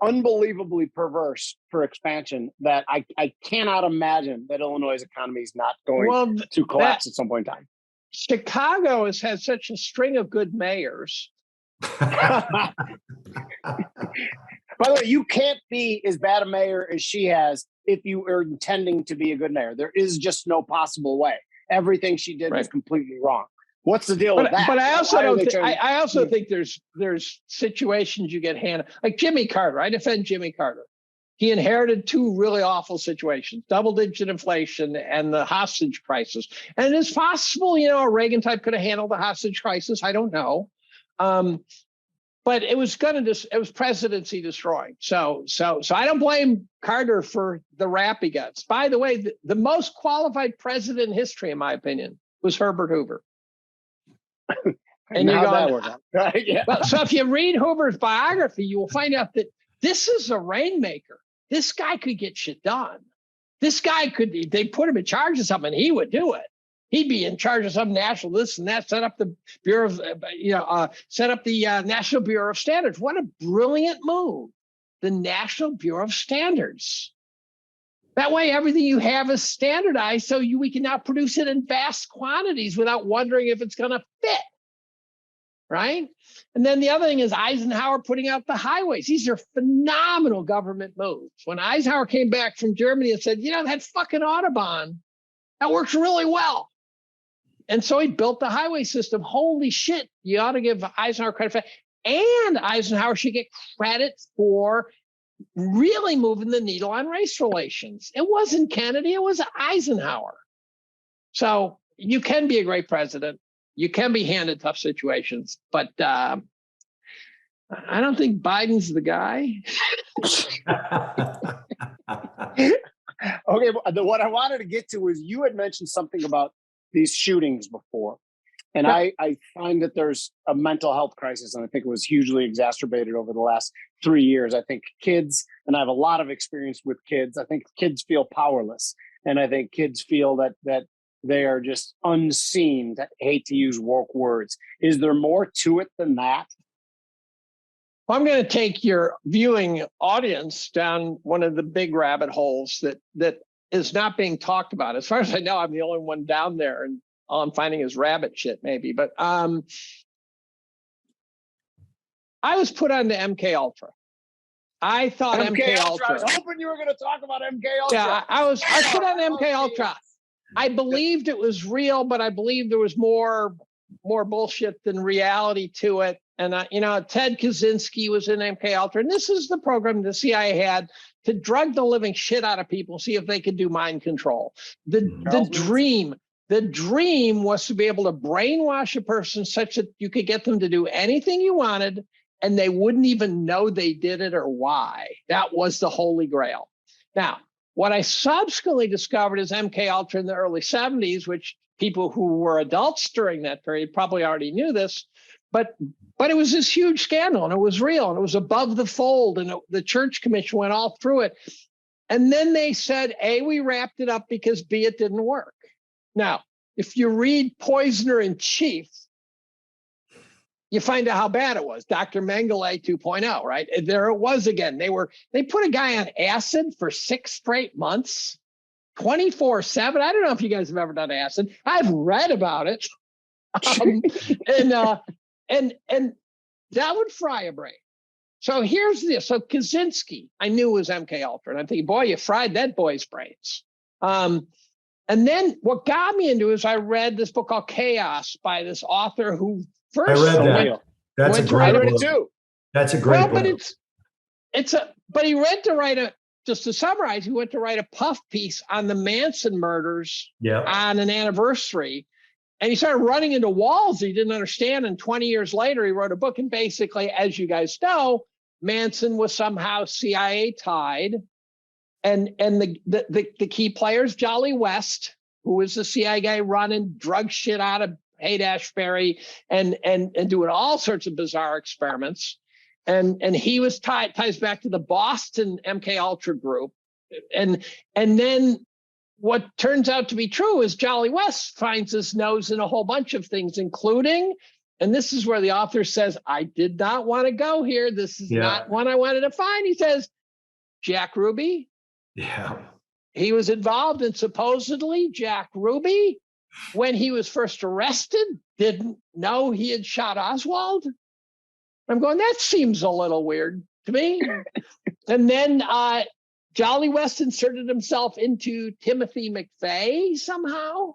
unbelievably perverse for expansion that I cannot imagine that Illinois' economy is not going to collapse at some point in time. Chicago has had such a string of good mayors. By the way, you can't be as bad a mayor as she has if you are intending to be a good mayor. There is just no possible way. Everything she did was completely wrong. What's the deal with that? But I also think there's situations you get handed, like Jimmy Carter. I defend Jimmy Carter. He inherited 2 really awful situations: double-digit inflation and the hostage crisis. And it's possible, a Reagan type could have handled the hostage crisis. I don't know. But it was presidency destroying. So I don't blame Carter for the rap he gets. By the way, the most qualified president in history, in my opinion, was Herbert Hoover. And how'd that work out? Right? Yeah. Well, so if you read Hoover's biography, you will find out that this is a rainmaker. This guy could get shit done. This guy they put him in charge of something, he would do it. He'd be in charge of some national this and that, set up the Bureau of, National Bureau of Standards. What a brilliant move. The National Bureau of Standards. That way, everything you have is standardized, so we can now produce it in vast quantities without wondering if it's going to fit. Right? And then the other thing is Eisenhower putting out the highways. These are phenomenal government moves. When Eisenhower came back from Germany and said, that fucking Autobahn, that works really well. And so he built the highway system. Holy shit, you ought to give Eisenhower credit for that. And Eisenhower should get credit for really moving the needle on race relations. It wasn't Kennedy, it was Eisenhower. So you can be a great president. You can be handed tough situations, but I don't think Biden's the guy. Okay, what I wanted to get to was you had mentioned something about these shootings before. And I find that there's a mental health crisis, and I think it was hugely exacerbated over the last 3 years. I think kids, and I have a lot of experience with kids, I think kids feel powerless. And I think kids feel that they are just unseen. I hate to use woke words. Is there more to it than that? Well, I'm going to take your viewing audience down one of the big rabbit holes that is not being talked about. As far as I know, I'm the only one down there, and all I'm finding is rabbit shit, maybe. But I was put on to MK Ultra. I thought MK Ultra. I was hoping you were going to talk about MK Ultra. Yeah, I was put on MK Ultra. I believed it was real, but I believed there was more bullshit than reality to it. And Ted Kaczynski was in MK Ultra, and this is the program the CIA had to drug the living shit out of people, see if they could do mind control. The dream was to be able to brainwash a person such that you could get them to do anything you wanted, and they wouldn't even know they did it or why. That was the holy grail. Now, what I subsequently discovered is MK Ultra in the early 70s, which people who were adults during that period probably already knew this, but it was this huge scandal, and it was real, and it was above the fold, and the Church Commission went all through it. And then they said, A, we wrapped it up because B, it didn't work. Now, if you read Poisoner in Chief, you find out how bad it was. Dr. Mengele 2.0, right? And there it was again. They put a guy on acid for 6 straight months, 24/7. I don't know if you guys have ever done acid. I've read about it. And that would fry a brain. So here's this. So Kaczynski, I knew was MK Ultra, and I'm thinking, boy, you fried that boy's brains. And then what got me into it is I read this book called Chaos by this author who first I read that. That's a great book. Too. That's a great book. But he went to write just to summarize, he went to write a puff piece on the Manson murders on an anniversary. And he started running into walls he didn't understand. And 20 years later, he wrote a book. And basically, as you guys know, Manson was somehow CIA tied. And the key players, Jolly West, who was the CIA guy running drug shit out of Haight-Ashbury and doing all sorts of bizarre experiments. And he was ties back to the Boston MK Ultra group. And then what turns out to be true is Jolly West finds his nose in a whole bunch of things, including, and this is where the author says, I did not want to go here. This is not one I wanted to find. He says, Jack Ruby. Yeah. He was involved in supposedly Jack Ruby, when he was first arrested, didn't know he had shot Oswald. I'm going, that seems a little weird to me. And then Jolly West inserted himself into Timothy McVeigh somehow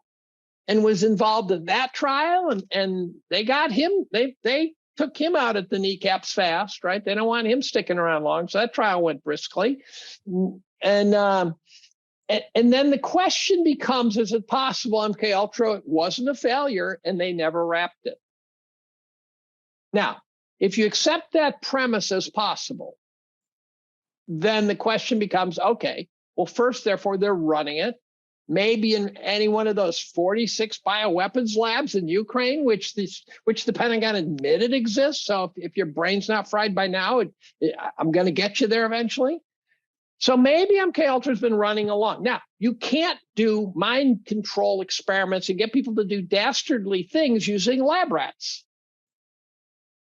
and was involved in that trial. And they got him, they took him out at the kneecaps fast, right? They don't want him sticking around long. So that trial went briskly. And then the question becomes, is it possible MK Ultra wasn't a failure and they never wrapped it? Now, if you accept that premise as possible, then the question becomes, okay, well, first, therefore, they're running it. Maybe in any one of those 46 bioweapons labs in Ukraine, which the Pentagon admitted exists. So if your brain's not fried by now, I'm going to get you there eventually. So maybe MK Ultra's been running along. Now, you can't do mind control experiments and get people to do dastardly things using lab rats.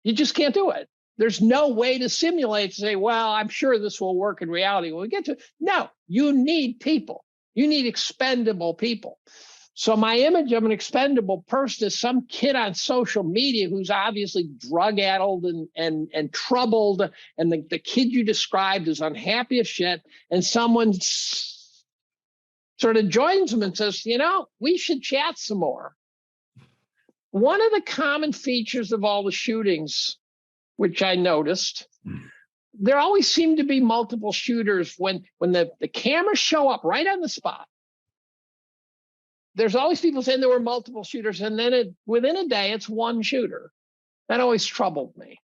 You just can't do it. There's no way to simulate to say, well, I'm sure this will work in reality when we get to it. No, you need people. You need expendable people. So my image of an expendable person is some kid on social media who's obviously drug-addled and troubled, and the kid you described is unhappy as shit, and someone sort of joins them and says, we should chat some more. One of the common features of all the shootings, which I noticed, there always seem to be multiple shooters when the cameras show up right on the spot. there's always people saying there were multiple shooters, and then within a day, it's one shooter. That always troubled me.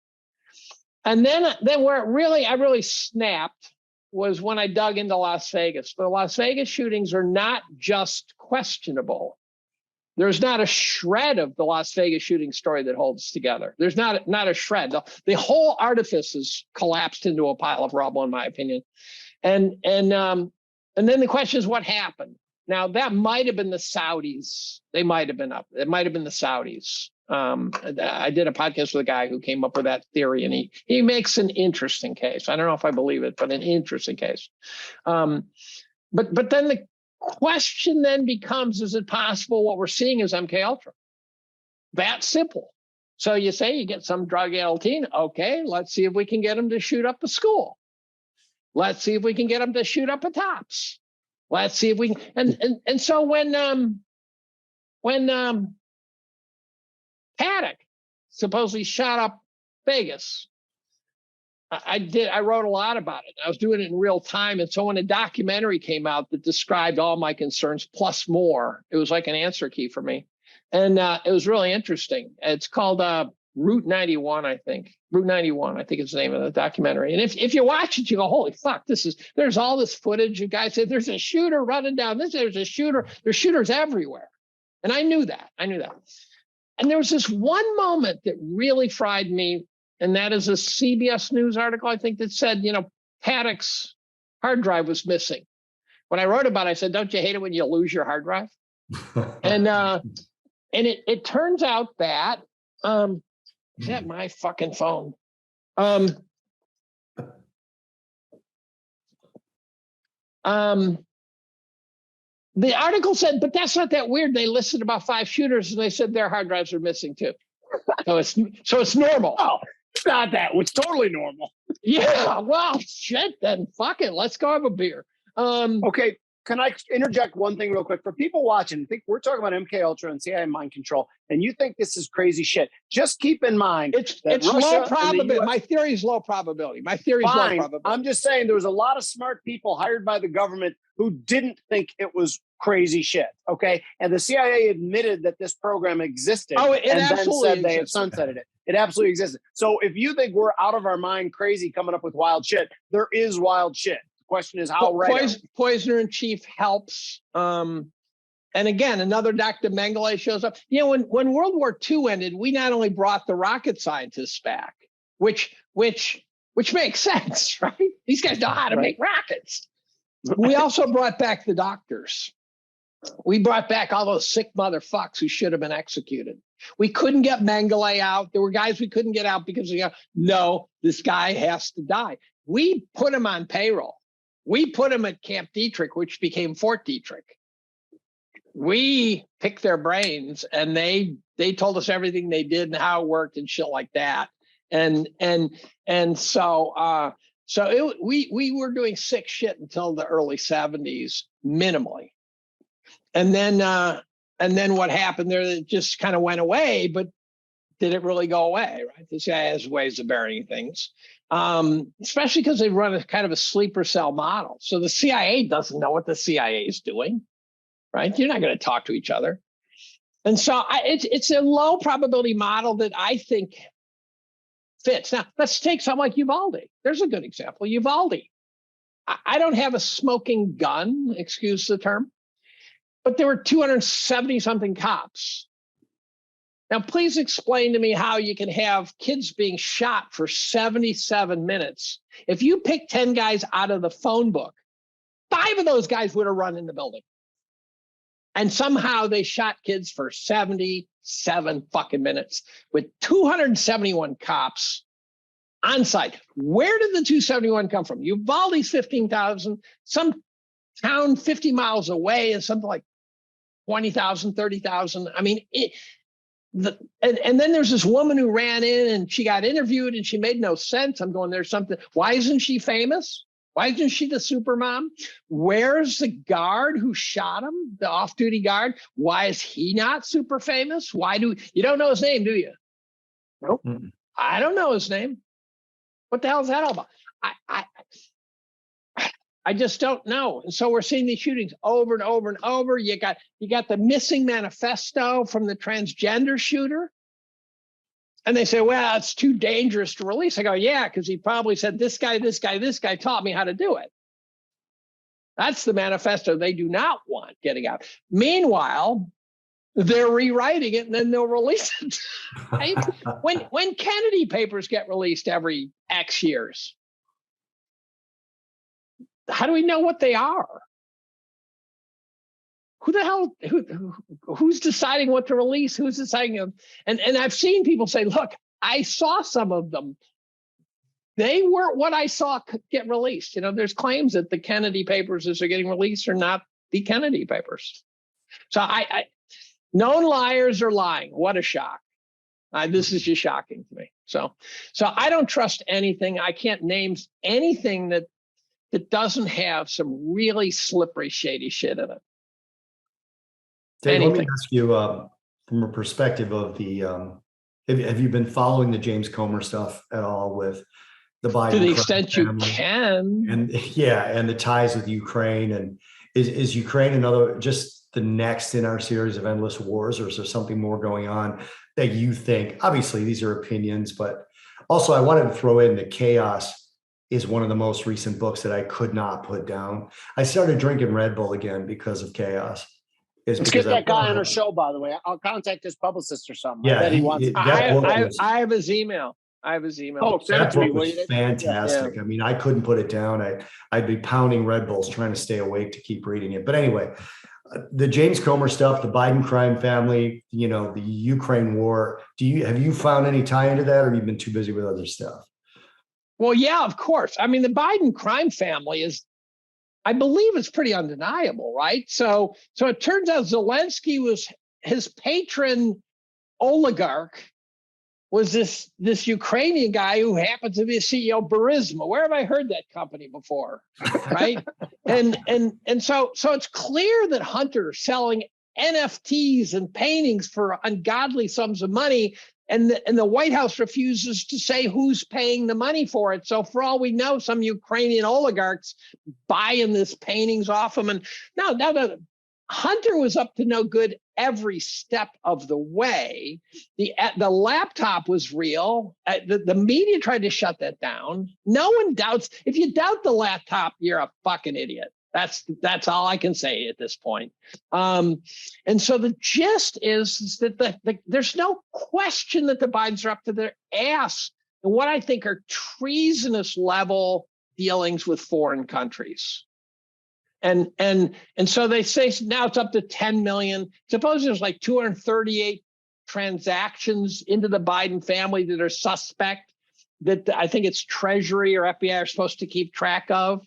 And then where I really snapped was when I dug into Las Vegas. The Las Vegas shootings are not just questionable. There's not a shred of the Las Vegas shooting story that holds together. There's not a shred. The whole artifice is collapsed into a pile of rubble, in my opinion. And then the question is, what happened? Now, that might have been the Saudis. They might have been up. It might have been the Saudis. I did a podcast with a guy who came up with that theory, and he makes an interesting case. I don't know if I believe it, but an interesting case. But then the question then becomes, is it possible what we're seeing is MK Ultra? That simple. So you say you get some drug-addled teen. Okay, let's see if we can get him to shoot up a school. Let's see if we can get him to shoot up a Tops. Let's see if we can. And so when Paddock supposedly shot up Vegas, I wrote a lot about it. I was doing it in real time. And so when a documentary came out that described all my concerns plus more, it was like an answer key for me. And it was really interesting. It's called Route 91, I think. Route 91, I think is the name of the documentary. And if you watch it, you go, holy fuck, there's all this footage. You guys say there's a shooter running down this, there's a shooter, there's shooters everywhere. And I knew that. And there was this one moment that really fried me. And that is a CBS News article, I think, that said, Paddock's hard drive was missing. When I wrote about it, I said, don't you hate it when you lose your hard drive? And it turns out that, is that my fucking phone? The article said, but that's not that weird. They listed about 5 shooters, and they said their hard drives are missing too. So it's normal. Oh, it's not that. It's totally normal. Yeah. Well, shit. Then fuck it. Let's go have a beer. Okay. Can I interject one thing real quick for people watching? Think we're talking about MK Ultra and CIA mind control, and you think this is crazy shit. Just keep in mind it's low probability. My theory is low probability. Low probability. I'm just saying there was a lot of smart people hired by the government who didn't think it was crazy shit. Okay, and the CIA admitted that this program existed. Oh, it and absolutely then said they had sunsetted it. It absolutely existed. So if you think we're out of our mind, crazy, coming up with wild shit, there is wild shit. Question is how right. Poisoner in Chief helps. And again, another Dr. Mengele shows up. When World War II ended, we not only brought the rocket scientists back, which makes sense, right? These guys know how to make rockets. We also brought back the doctors. We brought back all those sick motherfuckers who should have been executed. We couldn't get Mengele out. There were guys we couldn't get out because no, this guy has to die. We put him on payroll. We put him at Camp Dietrich, which became Fort Dietrich. We picked their brains, and they told us everything they did and how it worked and shit like that. And so we were doing sick shit until the early 70s, minimally. And then what happened there? It just kind of went away, but did it really go away? Right? The CIA has ways of burying things. Especially because they run a kind of a sleeper cell model. So the CIA doesn't know what the CIA is doing, right? You're not going to talk to each other. And so it's a low probability model that I think fits. Now, let's take something like Uvalde. There's a good example, Uvalde. I don't have a smoking gun, excuse the term, but there were 270-something cops. Now, please explain to me how you can have kids being shot for 77 minutes. If you pick 10 guys out of the phone book, 5 of those guys would have run in the building. And somehow they shot kids for 77 fucking minutes with 271 cops on site. Where did the 271 come from? Uvalde's 15,000, some town 50 miles away is something like 20,000, 30,000. I mean, and then there's this woman who ran in and she got interviewed and she made no sense. I'm going, there's something. Why isn't she famous? Why isn't she the super mom? Where's the guard who shot him, the off-duty guard? Why is he not super famous? You don't know his name, do you? Nope. Mm-mm. I don't know his name. What the hell is that all about? I just don't know. And so we're seeing these shootings over and over and over. You got the missing manifesto from the transgender shooter. And they say, well, it's too dangerous to release. I go, yeah, because he probably said, this guy taught me how to do it. That's the manifesto they do not want getting out. Meanwhile, they're rewriting it and then they'll release it. Right? When Kennedy papers get released every X years, how do we know what they are? Who the hell, who's deciding what to release? Who's deciding? And I've seen people say, look, I saw some of them. They weren't what I saw get released. You know, there's claims that the Kennedy papers as they're getting released are not the Kennedy papers. So I known liars are lying. What a shock. This is just shocking to me. So I don't trust anything. I can't name anything that doesn't have some really slippery, shady shit in it. Dave, let me ask you from a perspective of the, have you been following the James Comer stuff at all with the Biden? To the extent family? You can. And and the ties with Ukraine. And is Ukraine just the next in our series of endless wars, or is there something more going on that you think? Obviously, these are opinions, but also I wanted to throw in the Chaos is one of the most recent books that I could not put down. I started drinking Red Bull again because of Chaos. Let's get that guy on our show, by the way. I'll contact his publicist or something. Yeah, I have his email. Oh, that book was fantastic. Yeah. I mean, I couldn't put it down. I'd be pounding Red Bulls trying to stay awake to keep reading it. But anyway, the James Comer stuff, the Biden crime family, you know, the Ukraine war. Have you found any tie into that, or have you been too busy with other stuff? Well, yeah, of course. I mean, the Biden crime family is, I believe it's pretty undeniable, right? So it turns out Zelensky was his patron oligarch was this Ukrainian guy who happened to be a CEO of Burisma. Where have I heard that company before? Right? and so it's clear that Hunter's selling NFTs and paintings for ungodly sums of money. And the White House refuses to say who's paying the money for it. So for all we know, some Ukrainian oligarchs buying these paintings off him. And now Hunter was up to no good every step of the way. The laptop was real. The media tried to shut that down. No one doubts. If you doubt the laptop, you're a fucking idiot. That's all I can say at this point. And so the gist is that there's no question that the Bidens are up to their ass in what I think are treasonous level dealings with foreign countries. And so they say now it's up to 10 million. Suppose there's like 238 transactions into the Biden family that are suspect, that I think it's Treasury or FBI are supposed to keep track of.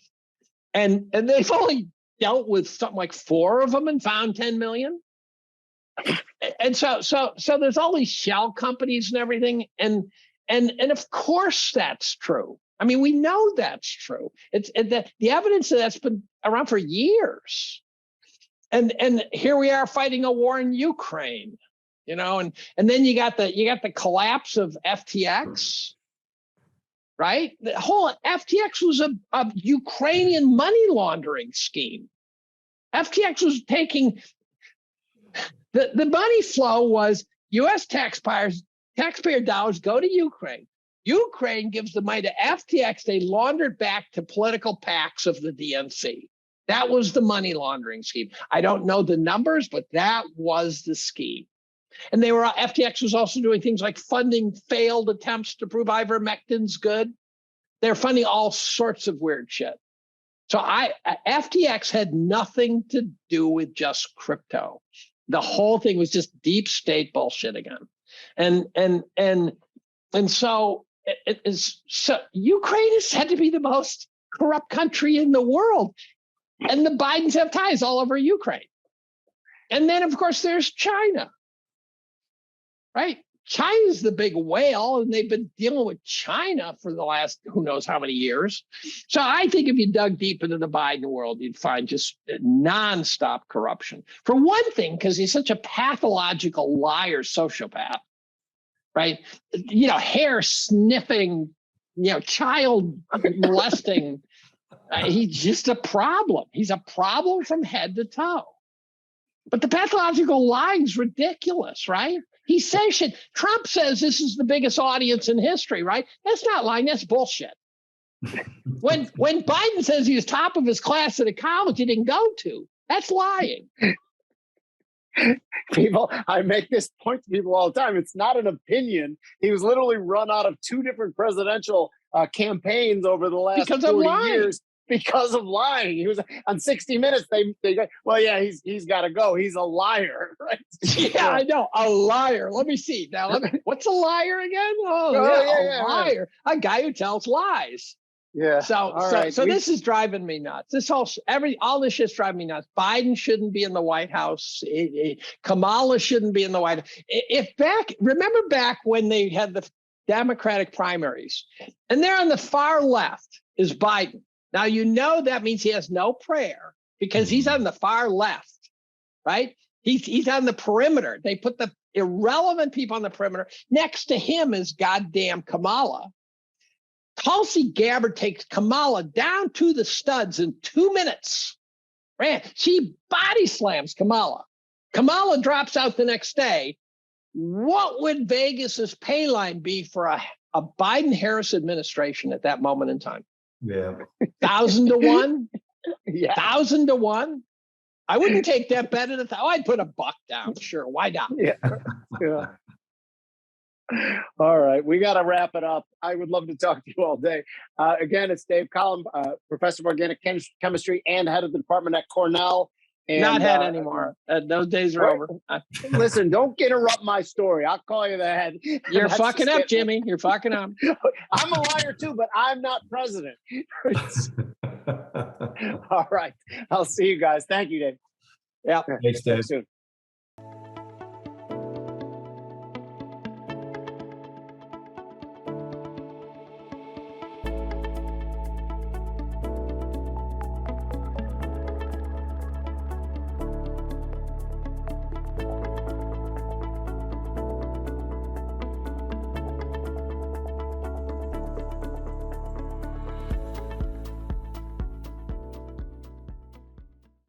And they've only dealt with something like 4 of them and found 10 million. And so there's all these shell companies and everything. And of course that's true. I mean, we know that's true. It's the evidence of that's been around for years. And here we are fighting a war in Ukraine, you know, and then you got the collapse of FTX. Right? The whole FTX was a Ukrainian money laundering scheme. FTX was taking the money flow was U.S. taxpayer dollars go to Ukraine. Ukraine gives the money to FTX. They laundered back to political PACs of the DNC. That was the money laundering scheme. I don't know the numbers, but that was the scheme. And FTX was also doing things like funding failed attempts to prove ivermectin's good. They're funding all sorts of weird shit. So FTX had nothing to do with just crypto. The whole thing was just deep state bullshit again. And so it is. So Ukraine is said to be the most corrupt country in the world, and the Bidens have ties all over Ukraine. And then, of course, there's China, right? China's the big whale, and they've been dealing with China for the last who knows how many years. So I think if you dug deep into the Biden world, you'd find just nonstop corruption. For one thing, because he's such a pathological liar, sociopath, right? You know, hair sniffing, you know, child molesting He's just a problem. He's a problem from head to toe. But the pathological lying's ridiculous, right? He says shit. Trump says this is the biggest audience in history, right? That's not lying. That's bullshit. When Biden says he was top of his class at a college he didn't go to, that's lying. People, I make this point to people all the time. It's not an opinion. He was literally run out of 2 different presidential campaigns over the last 40 years because of lying. He was on 60 Minutes. They go, well, yeah, he's got to go. He's a liar, right? Yeah, I know. A liar. Let me see. Now, what's a liar again? A liar. A guy who tells lies. Yeah. So this is driving me nuts. All this shit's driving me nuts. Biden shouldn't be in the White House. Kamala shouldn't be in the White House. Remember back when they had the Democratic primaries, and there on the far left is Biden. Now that means he has no prayer because he's on the far left, right? He's on the perimeter. They put the irrelevant people on the perimeter. Next to him is goddamn Kamala. Tulsi Gabbard takes Kamala down to the studs in 2 minutes. Right? She body slams Kamala. Kamala drops out the next day. What would Vegas's pay line be for a Biden-Harris administration at that moment in time? Yeah. 1,000 to 1? Yeah. 1,000 to 1? I wouldn't take that bet at I'd put $1 down. Sure. Why not? Yeah. Yeah. All right, we got to wrap it up. I would love to talk to you all day. Again, it's Dave Collum, professor of organic chemistry and head of the department at Cornell. And, not head anymore. Those days are over. Listen, don't interrupt my story. I'll call you the head. You're fucking up, Jimmy. You're fucking up. I'm a liar too, but I'm not president. All right. I'll see you guys. Thank you, Dave. Yeah. Thanks, Dave. Soon.